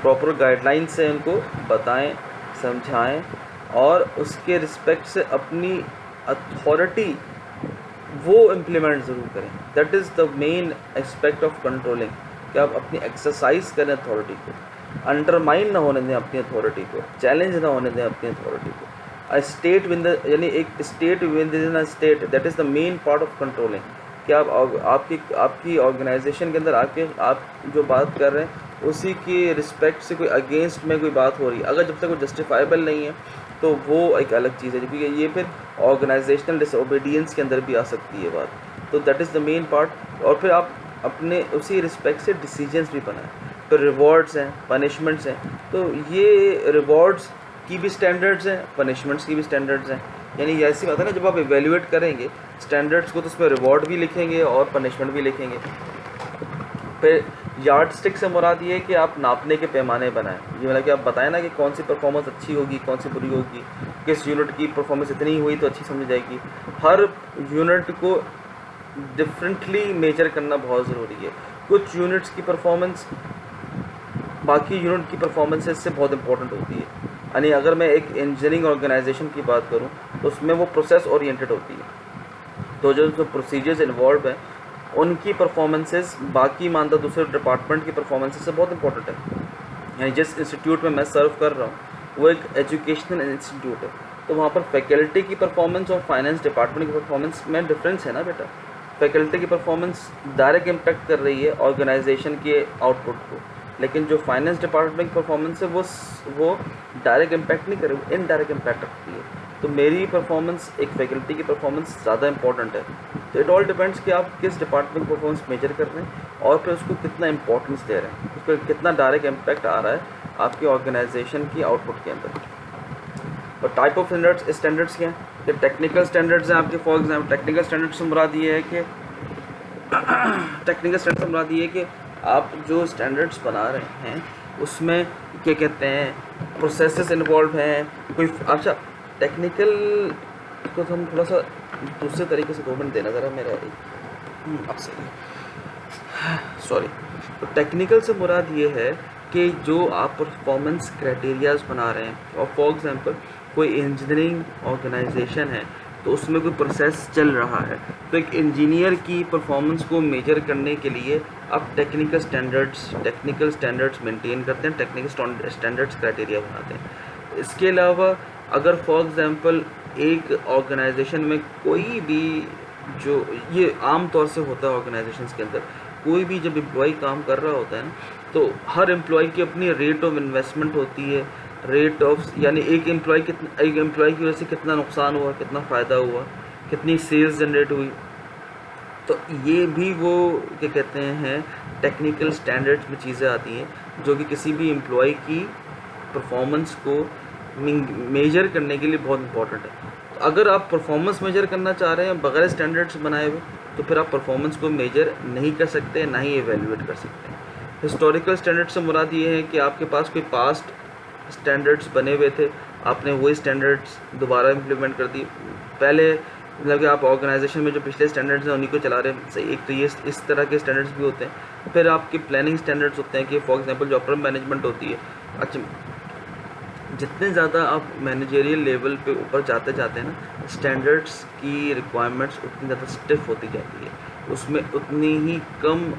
Proper guideline से उनको बताएं, समझाएं और उसके रिस्पेक्ट से अपनी अथॉरिटी वो इम्प्लीमेंट ज़रूर करें। That is the main aspect of controlling, कि आप अपनी एक्सरसाइज करें अथॉरिटी को, अंडरमाइन ना होने दें अपनी अथॉरिटी को, चैलेंज ना होने दें अपनी अथॉरिटी को। अ स्टेट विद द, यानी एक state with in a state, that is the main part of controlling. कि आप आपकी ऑर्गेनाइजेशन के अंदर आप जो बात कर रहे हैं उसी के रिस्पेक्ट से कोई अगेंस्ट में कोई बात हो रही है, अगर जब तक वो जस्टिफाइबल नहीं है तो वो एक अलग चीज़ है, क्योंकि ये फिर ऑर्गेनाइजेशनल डिसओबीडियंस के अंदर भी आ सकती है बात। तो that is the main part. और फिर आप अपने उसी रिस्पेक्ट से डिसीजंस भी बनाएं। फिर रिवॉर्ड्स हैं, पनिशमेंट्स हैं, तो ये रिवॉर्ड्स की भी स्टैंडर्ड्स हैं, पनिशमेंट्स की भी स्टैंडर्ड्स हैं। यानी ऐसी बात है ना, जब आप इवेल्युएट करेंगे स्टैंडर्ड्स को तो उसमें रिवॉर्ड भी लिखेंगे और पनिशमेंट भी लिखेंगे। फिर यार्ड स्टिक से मुराद ये है कि आप नापने के पैमाने बनाएं। ये मतलब कि आप बताएं ना कि कौन सी परफॉर्मेंस अच्छी होगी, कौन सी बुरी होगी, किस यूनिट की परफॉर्मेंस इतनी हुई तो अच्छी समझी जाएगी। हर यूनिट को डिफरेंटली मेजर करना बहुत ज़रूरी है। कुछ यूनिट्स की परफॉर्मेंस बाकी यूनिट की परफॉर्मेंसेस से बहुत इंपॉर्टेंट होती है। यानी अगर मैं एक इंजीनियरिंग ऑर्गेनाइजेशन की बात करूं तो उसमें वो प्रोसेस ओरिएंटेड होती है, तो जो प्रोसीजर्स इन्वॉल्व हैं उनकी परफॉर्मेंसेस बाकी मानता दूसरे डिपार्टमेंट की परफॉर्मेंसेस से बहुत इंपॉर्टेंट है। यानी जिस इंस्टीट्यूट में मैं सर्व कर रहा हूँ वो एक एजुकेशनल इंस्टीट्यूट है, तो वहाँ पर फैकल्टी की परफॉर्मेंस और फाइनेंस डिपार्टमेंट की परफॉर्मेंस में डिफरेंस है ना बेटा। फैकल्टी की परफॉर्मेंस डायरेक्ट इम्पैक्ट कर रही है ऑर्गेनाइजेशन के आउटपुट को, लेकिन जो फाइनेंस डिपार्टमेंट की परफॉर्मेंस है वो डायरेक्ट इम्पैक्ट नहीं करे, वो इनडायरेक्ट इम्पैक्ट रखती है। तो मेरी परफॉर्मेंस एक फैकल्टी की परफॉर्मेंस ज़्यादा इंपॉर्टेंट है। तो इट ऑल डिपेंड्स कि आप किस डिपार्टमेंट परफॉर्मेंस मेजर कर रहे हैं और फिर उसको कितना इंपॉर्टेंस दे रहे हैं, उसको कितना डायरेक्ट इम्पैक्ट आ रहा है आपकी ऑर्गेनाइजेशन की आउटपुट के अंदर। और टाइप ऑफ स्टैंडर्ड्स क्या हैं? ये टेक्निकल स्टैंडर्ड्स हैं आपके। फॉर एग्जाम्पल टेक्निकल स्टैंडर्ड्स से मुराद ये है कि आप जो स्टैंडर्ड्स बना रहे हैं उसमें क्या कहते हैं प्रोसेसेस इन्वॉल्व हैं कोई। अच्छा, टेक्निकल को तो हम थोड़ा सा दूसरे तरीके से 2 मिनट देना ज़रा मेरा अब सही, सॉरी। तो टेक्निकल से मुराद ये है कि जो आप परफॉर्मेंस क्राइटेरियाज बना रहे हैं, और फॉर एग्जांपल कोई इंजीनियरिंग ऑर्गेनाइजेशन है तो उसमें कोई प्रोसेस चल रहा है, तो एक इंजीनियर की परफॉर्मेंस को मेजर करने के लिए आप टेक्निकल स्टैंडर्ड्स मेंटेन करते हैं, टेक्निकल स्टैंडर्ड्स क्राइटेरिया बनाते हैं। इसके अलावा अगर फॉर एग्जांपल एक ऑर्गेनाइजेशन में कोई भी, जो ये आम तौर से होता है ऑर्गेनाइजेशंस के अंदर, कोई भी जब एम्प्लॉय काम कर रहा होता है ना, तो हर एम्प्लॉय की अपनी रेट ऑफ इन्वेस्टमेंट होती है, रेट ऑफ, यानी एक एम्प्लॉय की वजह से कितना नुकसान हुआ, कितना फ़ायदा हुआ, कितनी सेल्स जनरेट हुई। तो ये भी वो क्या कहते हैं टेक्निकल स्टैंडर्ड्स में चीज़ें आती हैं जो कि किसी भी एम्प्लॉय की परफॉर्मेंस को मेजर करने के लिए बहुत इंपॉर्टेंट है। तो अगर आप परफॉर्मेंस मेजर करना चाह रहे हैं बगैर स्टैंडर्ड्स बनाए हुए, तो फिर आप परफॉर्मेंस को मेजर नहीं कर सकते, ना ही एवेल्युएट कर सकते हैं। हिस्टोरिकल स्टैंडर्ड्स से मुराद ये है कि आपके पास कोई पास्ट स्टैंडर्ड्स बने हुए थे, आपने वही स्टैंडर्ड्स दोबारा इम्प्लीमेंट कर दी। पहले मतलब कि आप ऑर्गेनाइजेशन में जो पिछले स्टैंडर्ड्स हैं उन्हीं को चला रहे हैं, सही। एक तो ये इस तरह के स्टैंडर्ड्स भी होते हैं। फिर आपके प्लानिंग स्टैंडर्ड्स होते हैं कि फॉर एग्जांपल जो अपर मैनेजमेंट होती है, अच्छा, जितने ज़्यादा आप मैनेजरियल लेवल पे ऊपर जाते जाते हैं ना, स्टैंडर्ड्स की रिक्वायरमेंट्स उतनी ज़्यादा स्टिफ होती जाती है, उसमें उतनी ही कम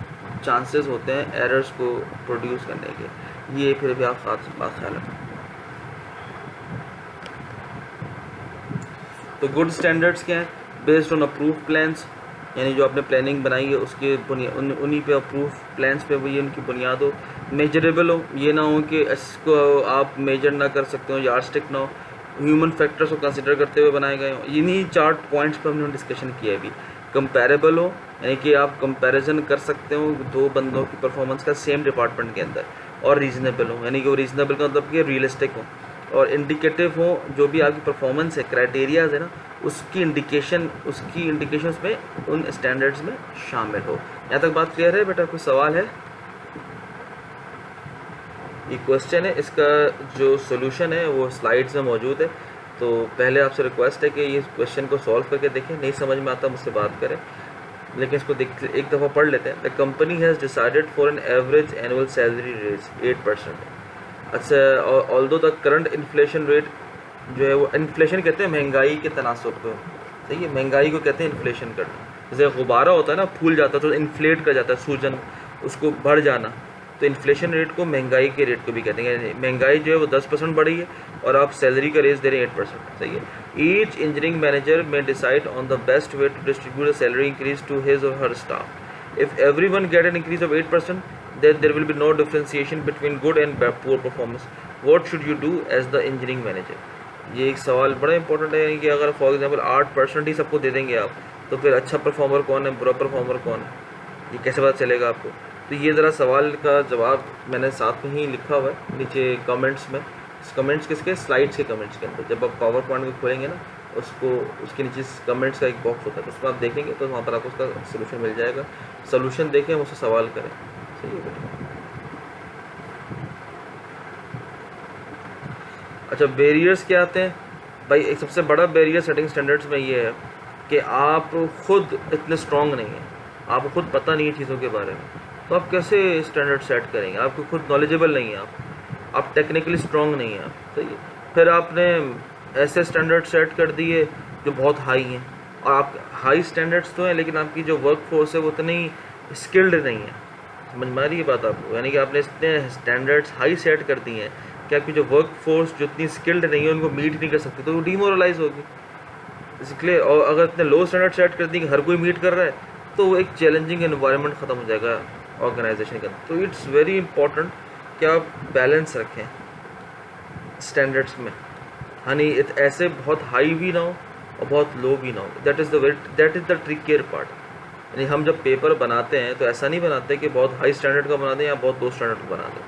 चांसेस होते हैं एरर्स को प्रोड्यूस करने के। ये फिर भी आप बात ख्याल रखें। तो गुड स्टैंडर्ड्स क्या है? बेस्ड ऑन अप्रूव प्लान्स, यानी जो आपने प्लानिंग बनाई है उसके उन्हीं पे अप्रूव प्लान्स पे वो ये उनकी बुनियाद हो। मेजरेबल हो, ये ना हो कि इसको आप मेजर ना कर सकते हो, यार्डस्टिक ना हो। ह्यूमन फैक्टर्स को कंसिडर करते हुए बनाए गए हो। इन्हीं 4 पॉइंट्स पर हमने डिस्कशन किया है अभी। कंपैरेबल हो, यानी कि आप कंपैरिजन कर सकते हो 2 बंदों की परफॉर्मेंस का सेम डिपार्टमेंट के अंदर। और रीजनेबल हो, यानी कि वो रीजनेबल का मतलब कि रियलिस्टिक हो। और इंडिकेटिव हो, जो भी आपकी परफॉर्मेंस है, क्राइटेरियाज है ना, उसकी इंडिकेशन उसमें उन स्टैंडर्ड्स में शामिल हो। यहाँ तक बात क्लियर है बेटा? कोई सवाल है? ये क्वेश्चन है, इसका जो सोल्यूशन है वो स्लाइड्स में मौजूद है। तो पहले आपसे रिक्वेस्ट है कि ये क्वेश्चन को सॉल्व करके देखें। नहीं समझ में आता मुझसे बात करें, लेकिन इसको एक दफ़ा पढ़ लेते हैं। The company has decided for an average annual salary raise 8%। अच्छा, although the current inflation rate जो है वो, इन्फ्लेशन कहते हैं महंगाई के तनासुर को, सही है, महंगाई को कहते हैं इन्फ्लेशन करना। जैसे गुब्बारा होता है ना, फूल जाता है तो इन्फ्लेट कर जाता है, सूजन, उसको बढ़ जाना, तो इन्फ्लेशन रेट को महंगाई के रेट को भी कहते हैं। महंगाई जो है वो 10% बढ़ी है और आप सैलरी का रेज दे रहे हैं 8%, सही है। Each engineering manager may decide on the best way to distribute a salary increase to his or her staff. If everyone get an increase of 8%, then there will be no differentiation between good and poor performance. What should you do as the engineering manager? ये एक सवाल बड़ा important है, यानी कि अगर for example 8% ही सबको दे देंगे आप, तो फिर अच्छा परफॉर्मर कौन है, बुरा परफॉर्मर कौन है, ये कैसे पता चलेगा आपको? तो ये ज़रा सवाल का जवाब मैंने साथ में ही लिखा हुआ है नीचे कमेंट्स में। कमेंट्स किसके? स्लाइड्स के कमेंट्स के अंदर। जब आप पावर पॉइंट को खोलेंगे ना, उसको उसके नीचे कमेंट्स का एक बॉक्स होता है, तो उसको आप देखेंगे तो वहाँ पर आपको उसका सोल्यूशन मिल जाएगा। सोल्यूशन देखें, मुझसे सवाल करें, सही है बेटा। अच्छा, बैरियर्स क्या आते हैं भाई? एक सबसे बड़ा बैरियर सेटिंग स्टैंडर्ड्स में ये है कि आप खुद इतने स्ट्रॉन्ग नहीं हैं, आपको खुद पता नहीं है चीज़ों के बारे में, तो आप कैसे स्टैंडर्ड सेट करेंगे? आपको खुद नॉलेजेबल नहीं है, आप टेक्निकली स्ट्रॉन्ग नहीं हैं आप, सही है। फिर आपने ऐसे स्टैंडर्ड सेट कर दिए जो बहुत हाई हैं, और आप हाई स्टैंडर्ड्स तो हैं लेकिन आपकी जो वर्क फोर्स है वो उतनी स्किल्ड नहीं है। समझ में आ रही है बात आपको? यानी कि आपने इतने स्टैंडर्ड्स हाई सेट कर दिए हैं कि आपकी जो वर्क फोर्स जो इतनी स्किल्ड नहीं है उनको मीट नहीं कर सकती, तो वो डीमोरलाइज होगी, इसलिए। और अगर इतने लो स्टैंडर्ड सेट कर दिए कि हर कोई मीट कर रहा है, तो वो एक चैलेंजिंग एनवायरनमेंट ख़त्म हो जाएगा ऑर्गेनाइजेशन का। तो इट्स वेरी इंपॉर्टेंट कि आप बैलेंस रखें स्टैंडर्ड्स में, यानी ऐसे बहुत हाई भी ना हो और बहुत लो भी ना हो। That is the trickier part. यानी हम जब पेपर बनाते हैं तो ऐसा नहीं बनाते कि बहुत हाई स्टैंडर्ड का बना दें या बहुत लो स्टैंडर्ड का बना दें,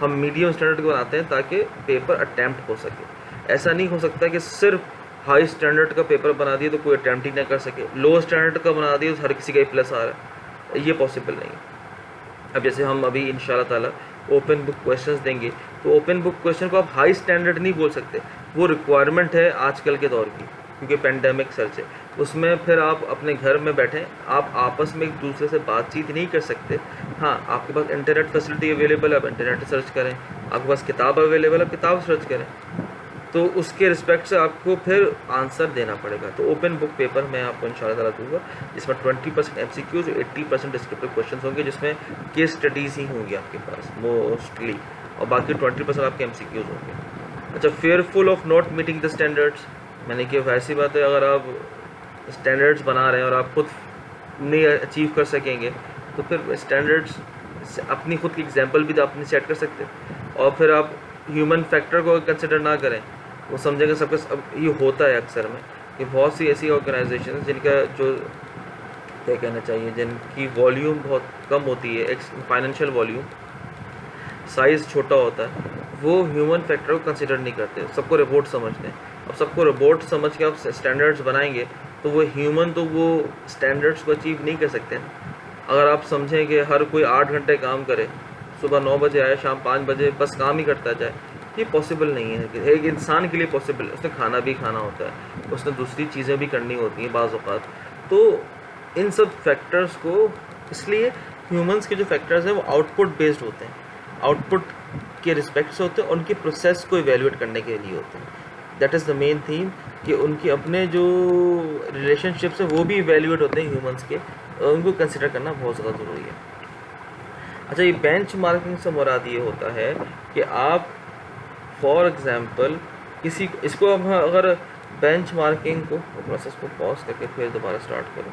हम मीडियम स्टैंडर्ड का बनाते हैं ताकि पेपर अटैम्प्ट हो सके। ऐसा नहीं हो सकता कि सिर्फ हाई स्टैंडर्ड का पेपर बना दिए तो कोई अटैम्प्ट ही ना कर सके, लो स्टैंडर्ड का बना दिए तो हर किसी का ही प्लस आ रहा है, ये पॉसिबल नहीं है। अब जैसे हम अभी इंशाल्लाह ताला ओपन बुक क्वेश्चंस देंगे, तो ओपन बुक क्वेश्चन को आप हाई स्टैंडर्ड नहीं बोल सकते, वो रिक्वायरमेंट है आजकल के दौर की, क्योंकि पेंडेमिक सर्च है। उसमें फिर आप अपने घर में बैठें, आप आपस में एक दूसरे से बातचीत नहीं कर सकते। हाँ, आपके पास इंटरनेट फैसिलिटी अवेलेबल है, आप इंटरनेट सर्च करें, आपके पास किताब अवेलेबल है, आप किताब सर्च करें, तो उसके रिस्पेक्ट से आपको फिर आंसर देना पड़ेगा। तो ओपन बुक पेपर मैं आपको इंशाल्लाह ताला दूंगा, जिसमें 20% MCQs और 80% डिस्क्रिप्टिव क्वेश्चन होंगे, जिसमें केस स्टडीज़ ही होंगी आपके पास मोस्टली, और बाकी 20% आपके MCQs होंगे। अच्छा, fearful of not meeting the standards, मैंने कि वैसी बात है, अगर आप स्टैंडर्ड्स बना रहे हैं और आप खुद नहीं अचीव कर सकेंगे, तो फिर स्टैंडर्ड्स अपनी खुद की एग्जाम्पल भी तो अपनी सेट कर सकते हैं, और फिर आप ह्यूमन फैक्टर को कंसिडर ना करें, वो समझेंगे सबके सब। ये होता है अक्सर में कि बहुत सी ऐसी ऑर्गेनाइजेशन जिनका जो क्या कहना चाहिए, जिनकी वॉल्यूम बहुत कम होती है, फाइनेंशियल वॉल्यूम, साइज़ छोटा होता है, वो ह्यूमन फैक्टर को कंसिडर नहीं करते, सबको रोबोट समझते हैं। अब सबको रोबोट समझ के आप स्टैंडर्ड्स बनाएंगे तो वो ह्यूमन तो वो स्टैंडर्ड्स को अचीव नहीं कर सकते। अगर आप समझें कि हर कोई 8 घंटे काम करे, सुबह 9 बजे आए, शाम 5 बजे बस काम ही करता जाए, ये पॉसिबल नहीं है। एक इंसान के लिए पॉसिबल है, उसने खाना भी खाना होता है, उसने दूसरी चीज़ें भी करनी होती हैं बाज़ औक़ात। तो इन सब फैक्टर्स को, इसलिए ह्यूमंस के जो फैक्टर्स हैं वो आउटपुट बेस्ड होते हैं, आउटपुट के रिस्पेक्ट से होते हैं, उनके प्रोसेस को इवेल्युएट करने के लिए होते हैं। That is the main theme कि उनके अपने जो रिलेशनशिप्स हैं वो भी इवेल्युएट होते हैं ह्यूमंस के, और उनको कंसिडर करना बहुत ज़्यादा ज़रूरी है। अच्छा, ये बेंच मार्किंग से मुराद ये होता है कि आप फॉर एग्ज़ाम्पल किसी, इसको अब अगर बेंच मार्किंग को प्रोसेस को पॉज करके फिर दोबारा स्टार्ट करूँ,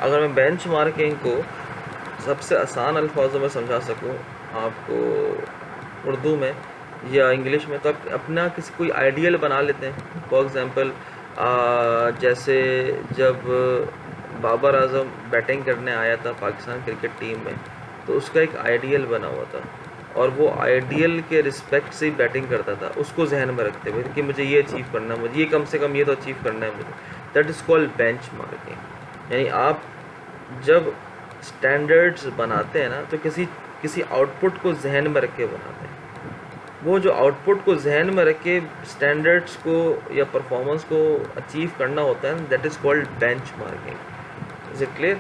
अगर मैं बेंच मार्किंग को सबसे आसान अल्फाजों में समझा सकूँ आपको उर्दू में या इंग्लिश में, तो आप अपना किसी कोई आइडियल बना लेते हैं। फॉर एग्ज़ाम्पल जैसे जब बाबर आजम बैटिंग करने आया था पाकिस्तान क्रिकेट टीम में, तो उसका एक आइडियल बना हुआ था, और वो आइडियल के रिस्पेक्ट से ही बैटिंग करता था, उसको जहन में रखते हुए कि मुझे ये अचीव करना है, मुझे ये कम से कम ये तो अचीव करना है मुझे। That is called bench marking. यानी आप जब स्टैंडर्ड्स बनाते हैं ना, तो किसी आउटपुट को जहन में रख के बनाते हैं। वो जो आउटपुट को जहन में रख के स्टैंडर्ड्स को या परफॉर्मेंस को अचीव करना होता है, that is called bench marking. Is it clear?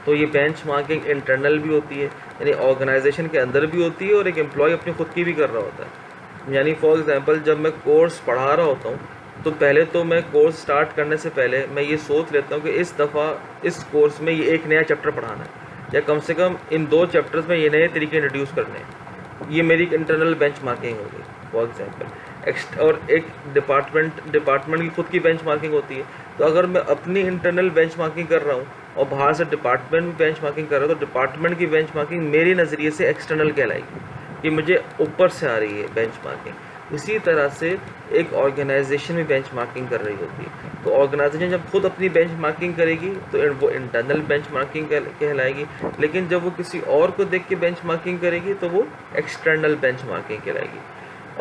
तो ये बेंच मार्किंग इंटरनल भी होती है, यानी ऑर्गेनाइजेशन के अंदर भी होती है, और एक एम्प्लॉय अपनी खुद की भी कर रहा होता है। यानी फॉर एग्जांपल जब मैं कोर्स पढ़ा रहा होता हूँ तो पहले तो मैं कोर्स स्टार्ट करने से पहले मैं ये सोच लेता हूँ कि इस दफ़ा इस कोर्स में ये एक नया चैप्टर पढ़ाना है, या कम से कम इन 2 चैप्टर्स में ये नए तरीके इंट्रोड्यूस करने हैं। ये मेरी इंटरनल बेंच मार्किंग हो गई फॉर एग्जाम्पल। और एक डिपार्टमेंट की खुद की बेंच मार्किंग होती है। तो अगर मैं अपनी इंटरनल बेंच मार्किंग कर रहा हूँ और बाहर से डिपार्टमेंट में बेंच मार्किंग कर रहा हूँ, तो डिपार्टमेंट की बेंच मार्किंग मेरे नज़रिए से एक्सटर्नल कहलाएगी, कि मुझे ऊपर से आ रही है बेंच मार्किंग। इसी तरह से एक ऑर्गेनाइजेशन में बेंच मार्किंग कर रही होती है। तो ऑर्गेनाइजेशन जब खुद अपनी बेंच मार्किंग करेगी तो वो इंटरनल बेंच मार्किंग कहलाएगी, लेकिन जब वो किसी और को देख के बेंच मार्किंग करेगी तो वो एक्सटर्नल बेंच मार्किंग कहलाएगी।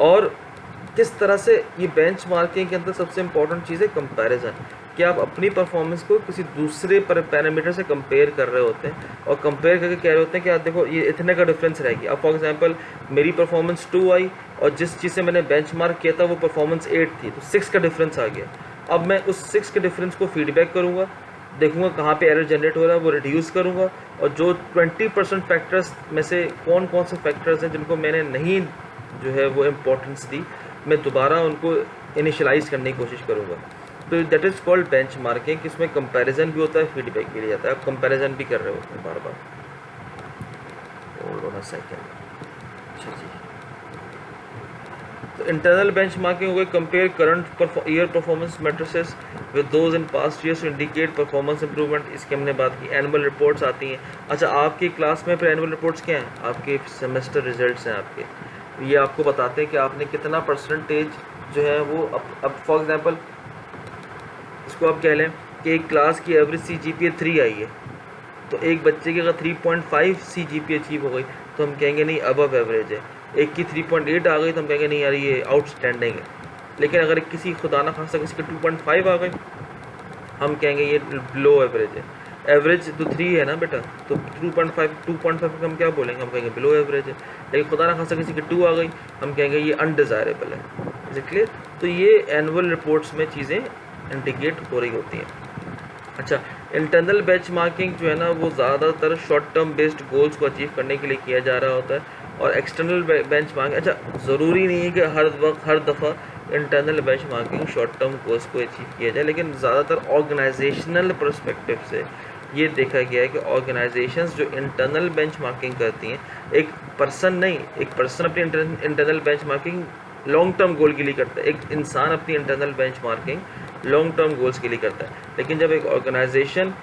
और किस तरह से ये बेंच मार्किंग के अंदर सबसे इम्पॉर्टेंट चीज़ है कंपैरिजन, कि आप अपनी परफॉर्मेंस को किसी दूसरे पैरामीटर से कंपेयर कर रहे होते हैं, और कंपेयर करके कह रहे होते हैं कि आप देखो ये इतने का डिफरेंस रहेगी। अब फॉर एग्जांपल मेरी परफॉर्मेंस 2 आई और जिस चीज़ से मैंने बेंच मार्क किया था वो परफॉर्मेंस 8 थी, तो 6 का डिफरेंस आ गया। अब मैं उस 6 के डिफरेंस को फीडबैक करूँगा, देखूंगा कहाँ पे एरर जनरेट हो रहा है, वो रिड्यूस करूँगा, और जो 20% फैक्टर्स में से कौन कौन से फैक्टर्स हैं जिनको मैंने नहीं जो है वो इम्पोर्टेंस दी, मैं दोबारा उनको इनिशलाइज करने की कोशिश करूँगा। तो that is called bench marking, इसमें कंपैरिजन भी होता है, फीडबैक भी लिया जाता है। आप कंपैरिजन भी कर रहे होते हैं बार बार। Hold on a second. अच्छा जी, तो इंटरनल बेंच मार्किंग हो गई, compare current year performance matrices with those in past years to indicate performance improvement. इसकी हमने बात की। एनुअल रिपोर्ट्स आती हैं। अच्छा, आपकी क्लास में फिर एनुअल रिपोर्ट्स क्या हैं? आपके सेमेस्टर रिजल्ट्स हैं आपके, ये आपको बताते हैं कि आपने कितना परसेंटेज जो है वो अब फॉर एग्जांपल इसको आप कह लें कि एक क्लास की एवरेज CGPA 3 आई है, तो एक बच्चे की अगर 3.5 CGPA अचीव हो गई तो हम कहेंगे नहीं अबव एवरेज है। एक की 3.8 आ गई तो हम कहेंगे नहीं यार ये आउटस्टैंडिंग है। लेकिन अगर किसी खुदा ना खासा किसी की 2.5 आ गई हम कहेंगे ये लो एवरेज है। एवरेज तो 3 है ना बेटा, तो 2.5 हम क्या बोलेंगे? हम कहेंगे बिलो एवरेज है। लेकिन खुदा ना खासा किसी की 2 आ गई हम कहेंगे ये अनडिज़ायरेबल है। Is it clear? तो ये एनुअल रिपोर्ट्स में चीज़ें इंडिकेट हो रही होती हैं। अच्छा, इंटरनल बेंच मार्किंग जो है ना वो ज़्यादातर शॉर्ट टर्म बेस्ड गोल्स को अचीव करने के लिए किया जा रहा होता है। और एक्सटर्नल बेंच मार्किंग, अच्छा ज़रूरी नहीं है कि हर दफ़ा internal bench marking short term goals को अचीव किया जाए, लेकिन ज़्यादातर ऑर्गेनाइजेशनल पर्सपेक्टिव से ये देखा गया है कि ऑर्गेनाइजेशंस जो इंटरनल बेंच मार्किंग करती हैं, एक पर्सन नहीं, एक पर्सन अपनी internal bench marking long term goal के लिए करता है, एक इंसान अपनी internal bench marking long term goals के लिए करता है। लेकिन जब एक ऑर्गेनाइजेशन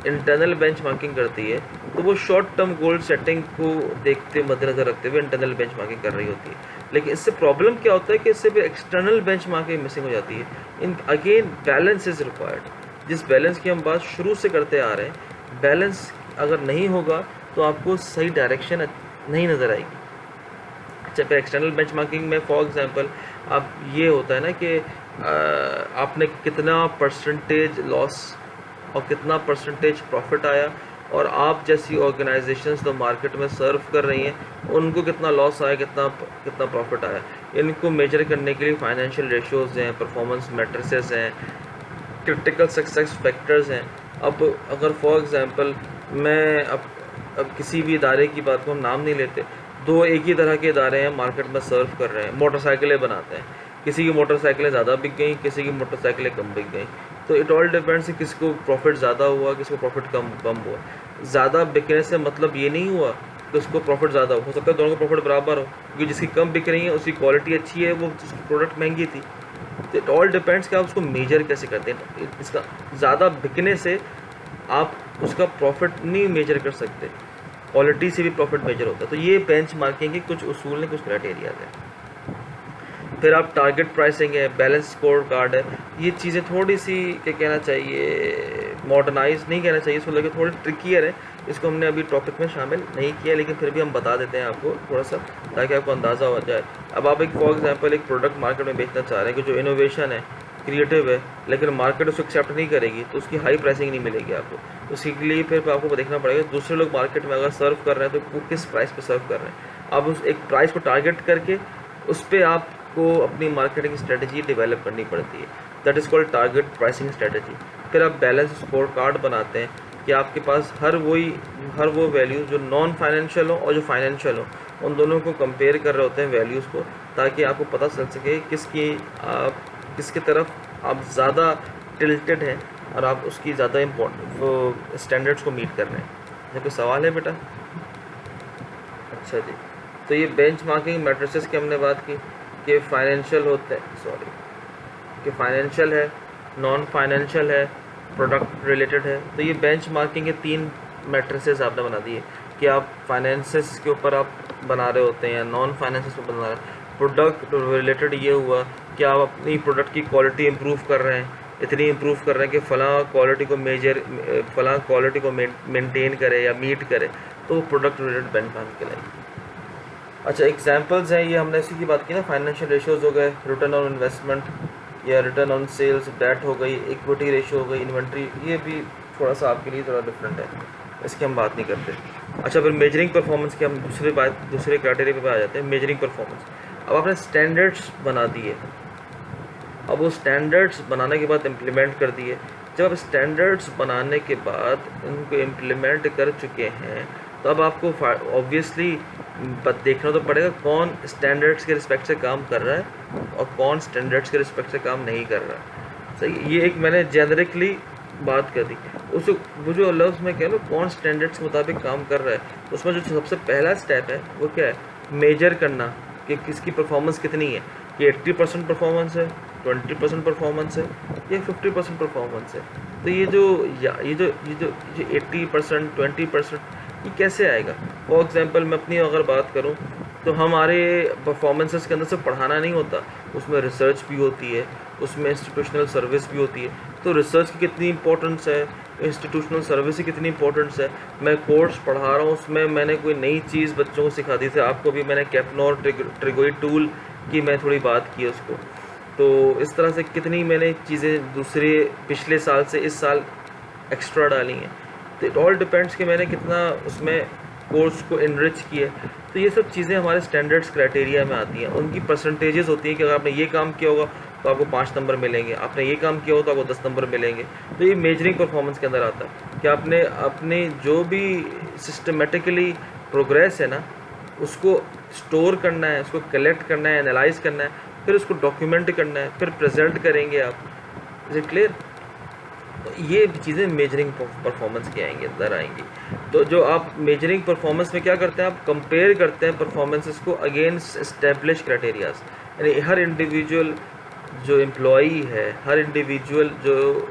इंटरनल बेंच मार्किंग करती है तो वो शॉर्ट टर्म गोल सेटिंग को देखते मद्देनज़र रखते हुए इंटरनल बेंच मार्किंग कर रही होती है। लेकिन इससे प्रॉब्लम क्या होता है कि इससे फिर एक्सटर्नल बेंच मार्किंग मिसिंग हो जाती है। In again balance is required. जिस बैलेंस की हम बात शुरू से करते आ रहे हैं, बैलेंस अगर नहीं होगा तो आपको सही डायरेक्शन नहीं नज़र आएगी। जब एक्सटर्नल बेंच मार्किंग में फॉर एग्जांपल आप ये होता है ना कि आपने कितना परसेंटेज लॉस और कितना परसेंटेज प्रॉफिट आया, और आप जैसी ऑर्गेनाइजेशंस जो मार्केट में सर्व कर रही हैं उनको कितना लॉस आया, कितना प्रॉफिट आया। इनको मेजर करने के लिए फाइनेंशियल रेशियोज़ हैं, परफॉर्मेंस मैट्रिसेस हैं, क्रिटिकल सक्सेस फैक्टर्स हैं। अब अगर फॉर एग्जांपल मैं अब किसी भी इदारे की बात को हम नाम नहीं लेते, दो एक ही तरह के इदारे हैं मार्केट में सर्व कर रहे हैं, मोटरसाइकिलें बनाते हैं, किसी की मोटरसाइकिलें ज़्यादा बिक गई, किसी की मोटरसाइकिलें कम बिक गई। तो इट ऑल डिपेंड्स कि किसको प्रॉफिट ज़्यादा हुआ, किसको प्रॉफिट कम हुआ। ज़्यादा बिकने से मतलब ये नहीं हुआ कि उसको प्रॉफिट ज़्यादा हो सकता है दोनों का प्रॉफिट बराबर हो, क्योंकि जिसकी कम बिक रही है उसकी क्वालिटी अच्छी है, वो उसकी प्रोडक्ट महंगी थी। तो इट ऑल डिपेंड्स कि आप उसको मेजर कैसे करते हैं। इसका ज़्यादा बिकने से आप उसका प्रॉफिट नहीं मेजर कर सकते, क्वालिटी से भी प्रॉफिट मेजर होता है। तो ये बेंच मार्किंग के कुछ उसूल हैं, कुछ क्राइटेरियाज हैं। फिर आप टारगेट प्राइसिंग है, बैलेंस स्कोर कार्ड है, ये चीज़ें थोड़ी सी क्या कहना चाहिए, मॉडर्नाइज नहीं कहना चाहिए, इसको लगे थोड़ी ट्रिकियर है। इसको हमने अभी टॉपिक में शामिल नहीं किया, लेकिन फिर भी हम बता देते हैं आपको थोड़ा सा, ताकि आपको अंदाज़ा हो जाए। अब आप एक फॉर एग्जांपल एक प्रोडक्ट मार्केट में बेचना चाह रहे हैं कि जो इनोवेशन है, क्रिएटिव है, लेकिन मार्केट उसको एक्सेप्ट नहीं करेगी, तो उसकी हाई प्राइसिंग नहीं मिलेगी आपको। तो उसके लिए फिर आपको देखना पड़ेगा दूसरे लोग मार्केट में अगर सर्व कर रहे हैं तो वो किस प्राइस पे सर्व कर रहे हैं। आप उस एक प्राइस को टारगेट करके उस पर आपको अपनी मार्केटिंग स्ट्रेटजी डेवलप करनी पड़ती है। That is called target pricing strategy. फिर आप बैलेंस स्कोर कार्ड बनाते हैं, कि आपके पास हर वो वैल्यू जो नॉन फाइनेंशियल हो और जो फाइनेंशियल हो, उन दोनों को कंपेयर कर रहे होते हैं वैल्यूज़ को, ताकि आपको पता चल सके किसकी तरफ आप ज़्यादा टिल्टेड हैं और आप उसकी ज़्यादा इम्पोर्टेंट स्टैंडर्ड्स को मीट कर रहे हैं। ये कोई सवाल है बेटा? अच्छा जी, तो ये बेंचमार्किंग मैट्रिसेस की हमने बात की कि फाइनेंशियल होते हैं, कि फाइनेंशियल है, नॉन फाइनेंशियल है, प्रोडक्ट रिलेटेड है। तो ये बेंचमार्किंग के 3 मैट्रिसेस आपने बना दिए कि आप फाइनेंसेस के ऊपर आप बना रहे होते हैं या नॉन फाइनेंसेस पर बना रहे हैं। प्रोडक्ट रिलेटेड ये हुआ कि आप अपनी प्रोडक्ट की क्वालिटी इम्प्रूव कर रहे हैं, इतनी इम्प्रूव कर रहे हैं कि फ़लाँ क्वालिटी को मेंटेन करे या मीट करे, तो प्रोडक्ट रिलेटेड बेंचमार्किंग कहलाएगी। अच्छा, एग्जांपल्स हैं, ये हमने इसी की बात की ना, फाइनेंशियल रेशियोज हो गए, रिटर्न ऑन इन्वेस्टमेंट या रिटर्न ऑन सेल्स, डेट हो गई, इक्विटी रेशियो हो गई, इन्वेंट्री, ये भी थोड़ा सा आपके लिए थोड़ा डिफरेंट है, इसकी हम बात नहीं करते। अच्छा, फिर मेजरिंग परफॉर्मेंस की हम दूसरे क्राइटेरिया पे आ जाते हैं, मेजरिंग परफॉर्मेंस। अब आपने स्टैंडर्ड्स बना दिए, अब वो स्टैंडर्ड्स बनाने के बाद इम्प्लीमेंट कर दिए। जब आप स्टैंडर्ड्स बनाने के बाद उनको इम्प्लीमेंट कर चुके हैं, तो अब आपको ऑब्वियसली देखना तो पड़ेगा कौन स्टैंडर्ड्स के रिस्पेक्ट से काम कर रहा है और कौन स्टैंडर्ड्स के रिस्पेक्ट से काम नहीं कर रहा है। सही, ये एक मैंने जेनरिकली बात कर दी। वो जो लफ्ज़ में कह लो कौन स्टैंडर्ड्स के मुताबिक काम कर रहा है, उसमें जो सबसे पहला स्टेप है वो क्या है, मेजर करना कि किसकी परफॉर्मेंस कितनी है। ये 80% परफॉर्मेंस है, 20% परफॉर्मेंस है, ये 50% परफॉर्मेंस है। तो ये जो 80%, 20%, ये कैसे आएगा? फॉर एग्जांपल मैं अपनी अगर बात करूं तो हमारे परफॉर्मेंसेस के अंदर सिर्फ पढ़ाना नहीं होता, उसमें रिसर्च भी होती है, उसमें इंस्टीट्यूशनल सर्विस भी होती है। तो रिसर्च की कितनी इंपॉर्टेंस है, इंस्टीट्यूशनल सर्विस की कितनी इंपॉर्टेंस है। मैं कोर्स पढ़ा रहा हूँ, उसमें मैंने कोई नई चीज़ बच्चों को सिखा दी थी, आपको भी मैंने कैपनॉर ट्रिगोइड टूल की मैं थोड़ी बात की है उसको। तो इस तरह से कितनी मैंने चीज़ें पिछले साल से इस साल एक्स्ट्रा डाली हैं। तो इट ऑल डिपेंड्स कि मैंने कितना उसमें कोर्स को इनरिच किया। तो ये सब चीज़ें हमारे स्टैंडर्ड्स क्राइटेरिया में आती हैं, उनकी परसेंटेजेस होती हैं कि अगर आपने ये काम किया होगा तो आपको 5 नंबर मिलेंगे, आपने ये काम किया हो तो आपको 10 नंबर मिलेंगे। तो ये मेजरिंग परफॉर्मेंस के अंदर आता है कि आपने अपने जो भी सिस्टमेटिकली प्रोग्रेस है ना, उसको स्टोर करना है, उसको कलेक्ट करना है, एनालाइज करना है, फिर उसको डॉक्यूमेंट करना है, फिर प्रेजेंट करेंगे आप। Is it clear? ये चीज़ें मेजरिंग परफॉर्मेंस की अंदर आएंगी। तो जो आप मेजरिंग परफॉर्मेंस में क्या करते हैं, आप कंपेयर करते हैं परफॉर्मेंसेस को अगेंस्ट एस्टेब्लिश क्राइटेरियाज। यानी हर इंडिविजुअल जो एम्प्लॉई है, हर इंडिविजुअल जो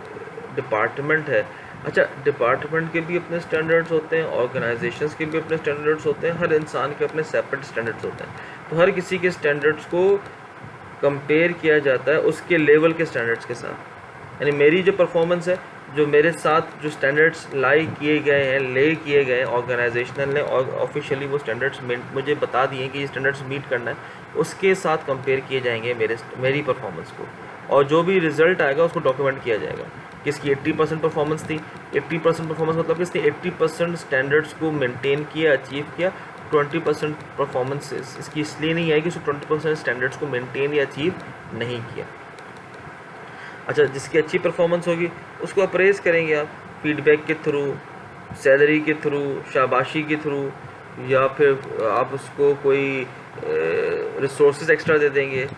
डिपार्टमेंट है, अच्छा डिपार्टमेंट के भी अपने स्टैंडर्ड्स होते हैं, ऑर्गेनाइजेशंस के भी अपने स्टैंडर्ड्स होते हैं, हर इंसान के अपने सेपरेट स्टैंडर्ड्स होते हैं। तो हर किसी के स्टैंडर्ड्स को कंपेयर किया जाता है उसके लेवल के स्टैंडर्ड्स के साथ। यानी मेरी जो परफॉर्मेंस है, जो मेरे साथ जो स्टैंडर्ड्स किए गए ऑर्गेनाइजेशनल ने और ऑफिशियली वो स्टैंडर्ड्स मुझे बता दिए कि ये स्टैंडर्ड्स मीट करना है, उसके साथ कंपेयर किए जाएंगे मेरी परफॉर्मेंस को, और जो भी रिजल्ट आएगा उसको डॉक्यूमेंट किया जाएगा। किसकी 80% परफॉर्मेंस थी, 80% परफॉर्मेंस मतलब किसने 80% स्टैंडर्ड्स को मेंटेन किया, अचीव किया। 20% परफॉर्मेंस इसकी इसलिए नहीं आई कि उसने 20% स्टैंडर्ड्स को मेंटेन या अचीव नहीं किया। अच्छा, जिसकी अच्छी परफॉर्मेंस होगी उसको अप्रेज करेंगे आप फीडबैक के थ्रू, सैलरी के थ्रू, शाबाशी के थ्रू, या फिर आप उसको कोई रिसोर्सेज एक्स्ट्रा दे देंगे।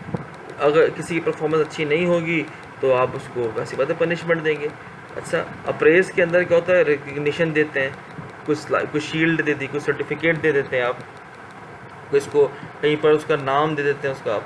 अगर किसी की परफॉर्मेंस अच्छी नहीं होगी तो आप उसको वैसी बात है पनिशमेंट देंगे। अच्छा, अप्रेज के अंदर क्या होता है, रिकग्निशन देते हैं, कुछ शील्ड दे दी, कुछ सर्टिफिकेट दे देते हैं आप, इसको कहीं पर उसका नाम दे देते हैं उसका आप।